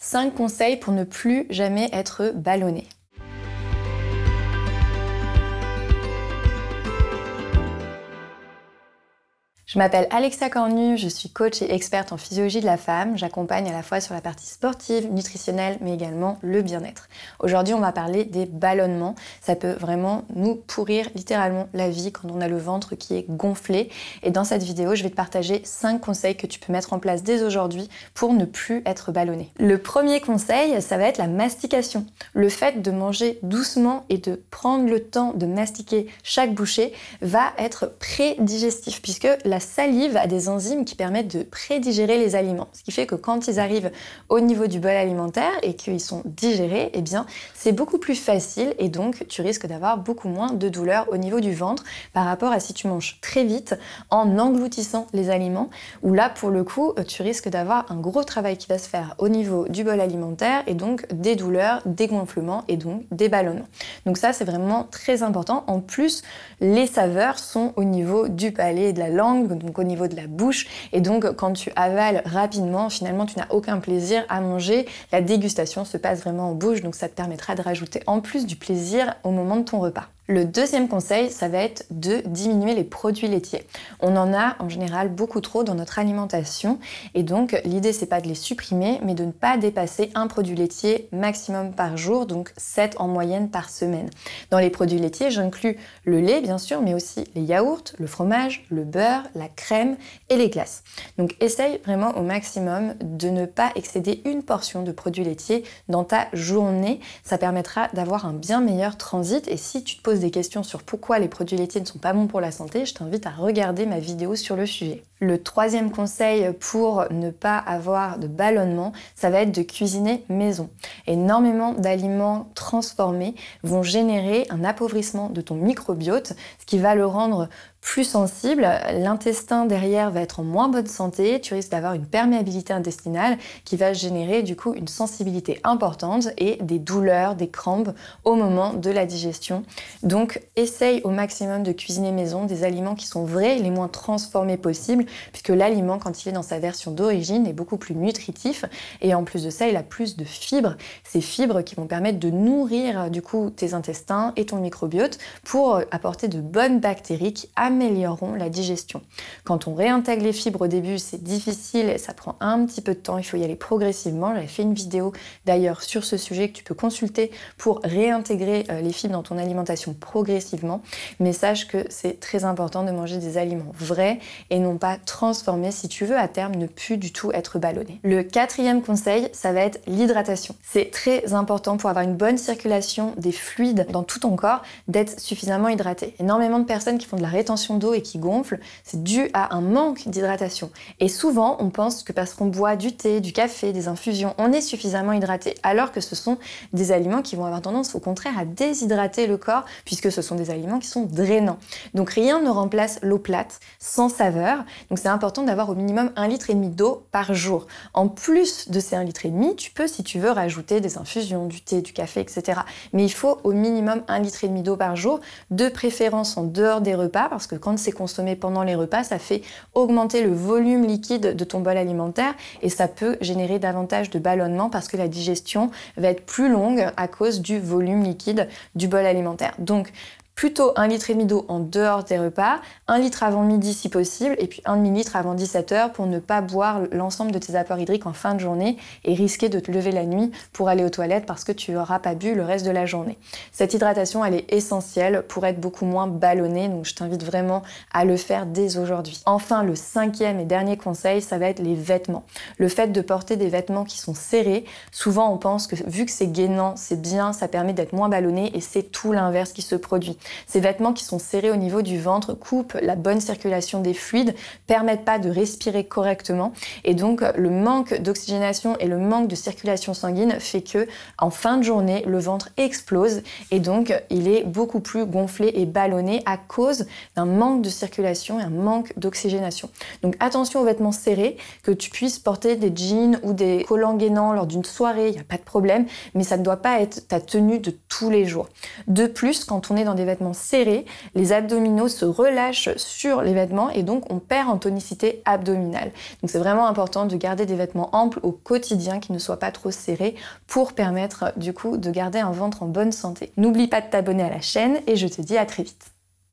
5 conseils pour ne plus jamais être ballonné. Je m'appelle Alexia Cornu, je suis coach et experte en physiologie de la femme. J'accompagne à la fois sur la partie sportive, nutritionnelle, mais également le bien-être. Aujourd'hui, on va parler des ballonnements. Ça peut vraiment nous pourrir littéralement la vie quand on a le ventre qui est gonflé. Et dans cette vidéo, je vais te partager 5 conseils que tu peux mettre en place dès aujourd'hui pour ne plus être ballonné. Le premier conseil, ça va être la mastication. Le fait de manger doucement et de prendre le temps de mastiquer chaque bouchée va être pré-digestif, puisque la salive a des enzymes qui permettent de prédigérer les aliments. Ce qui fait que quand ils arrivent au niveau du bol alimentaire et qu'ils sont digérés, eh bien, c'est beaucoup plus facile et donc tu risques d'avoir beaucoup moins de douleur au niveau du ventre par rapport à si tu manges très vite en engloutissant les aliments, où là, pour le coup, tu risques d'avoir un gros travail qui va se faire au niveau du bol alimentaire et donc des douleurs, des gonflements et donc des ballonnements. Donc ça, c'est vraiment très important. En plus, les saveurs sont au niveau du palais et de la langue, donc au niveau de la bouche, et donc quand tu avales rapidement, finalement tu n'as aucun plaisir à manger, la dégustation se passe vraiment en bouche, donc ça te permettra de rajouter en plus du plaisir au moment de ton repas. Le deuxième conseil, ça va être de diminuer les produits laitiers. On en a en général beaucoup trop dans notre alimentation et donc l'idée c'est pas de les supprimer mais de ne pas dépasser un produit laitier maximum par jour, donc 7 en moyenne par semaine. Dans les produits laitiers, j'inclus le lait bien sûr, mais aussi les yaourts, le fromage, le beurre, la crème et les glaces. Donc essaye vraiment au maximum de ne pas excéder une portion de produits laitiers dans ta journée. Ça permettra d'avoir un bien meilleur transit et si tu te poses des questions sur pourquoi les produits laitiers ne sont pas bons pour la santé, je t'invite à regarder ma vidéo sur le sujet. Le troisième conseil pour ne pas avoir de ballonnement, ça va être de cuisiner maison. Énormément d'aliments transformés vont générer un appauvrissement de ton microbiote, ce qui va le rendre plus sensible, l'intestin derrière va être en moins bonne santé, tu risques d'avoir une perméabilité intestinale qui va générer du coup une sensibilité importante et des douleurs, des crampes au moment de la digestion. Donc essaye au maximum de cuisiner maison des aliments qui sont vrais, les moins transformés possibles, puisque l'aliment quand il est dans sa version d'origine est beaucoup plus nutritif et en plus de ça il a plus de fibres, ces fibres qui vont permettre de nourrir du coup tes intestins et ton microbiote pour apporter de bonnes bactéries qui amélioreront la digestion. Quand on réintègre les fibres au début, c'est difficile et ça prend un petit peu de temps, il faut y aller progressivement. J'avais fait une vidéo d'ailleurs sur ce sujet que tu peux consulter pour réintégrer les fibres dans ton alimentation progressivement, mais sache que c'est très important de manger des aliments vrais et non pas transformés si tu veux à terme ne plus du tout être ballonné. Le quatrième conseil, ça va être l'hydratation. C'est très important pour avoir une bonne circulation des fluides dans tout ton corps d'être suffisamment hydraté. Énormément de personnes qui font de la rétention d'eau et qui gonfle, c'est dû à un manque d'hydratation. Et souvent, on pense que parce qu'on boit du thé, du café, des infusions, on est suffisamment hydraté, alors que ce sont des aliments qui vont avoir tendance au contraire à déshydrater le corps, puisque ce sont des aliments qui sont drainants. Donc rien ne remplace l'eau plate, sans saveur, donc c'est important d'avoir au minimum 1,5 litre d'eau par jour. En plus de ces 1,5 litre, tu peux, si tu veux, rajouter des infusions, du thé, du café, etc. Mais il faut au minimum 1,5 litre d'eau par jour, de préférence en dehors des repas, parce que quand c'est consommé pendant les repas, ça fait augmenter le volume liquide de ton bol alimentaire et ça peut générer davantage de ballonnement parce que la digestion va être plus longue à cause du volume liquide du bol alimentaire. Donc, plutôt 1,5 litre d'eau en dehors des repas, 1 litre avant midi si possible, et puis 1 demi-litre avant 17h pour ne pas boire l'ensemble de tes apports hydriques en fin de journée et risquer de te lever la nuit pour aller aux toilettes parce que tu n'auras pas bu le reste de la journée. Cette hydratation, elle est essentielle pour être beaucoup moins ballonné, donc je t'invite vraiment à le faire dès aujourd'hui. Enfin, le cinquième et dernier conseil, ça va être les vêtements. Le fait de porter des vêtements qui sont serrés, souvent on pense que vu que c'est gainant, c'est bien, ça permet d'être moins ballonné et c'est tout l'inverse qui se produit. Ces vêtements qui sont serrés au niveau du ventre coupent la bonne circulation des fluides, permettent pas de respirer correctement et donc le manque d'oxygénation et le manque de circulation sanguine fait que en fin de journée, le ventre explose et donc il est beaucoup plus gonflé et ballonné à cause d'un manque de circulation et un manque d'oxygénation. Donc attention aux vêtements serrés, que tu puisses porter des jeans ou des collants gainants lors d'une soirée, il n'y a pas de problème, mais ça ne doit pas être ta tenue de tous les jours. De plus, quand on est dans des vêtements serrés, les abdominaux se relâchent sur les vêtements et donc on perd en tonicité abdominale. Donc c'est vraiment important de garder des vêtements amples au quotidien qui ne soient pas trop serrés pour permettre du coup de garder un ventre en bonne santé. N'oublie pas de t'abonner à la chaîne et je te dis à très vite.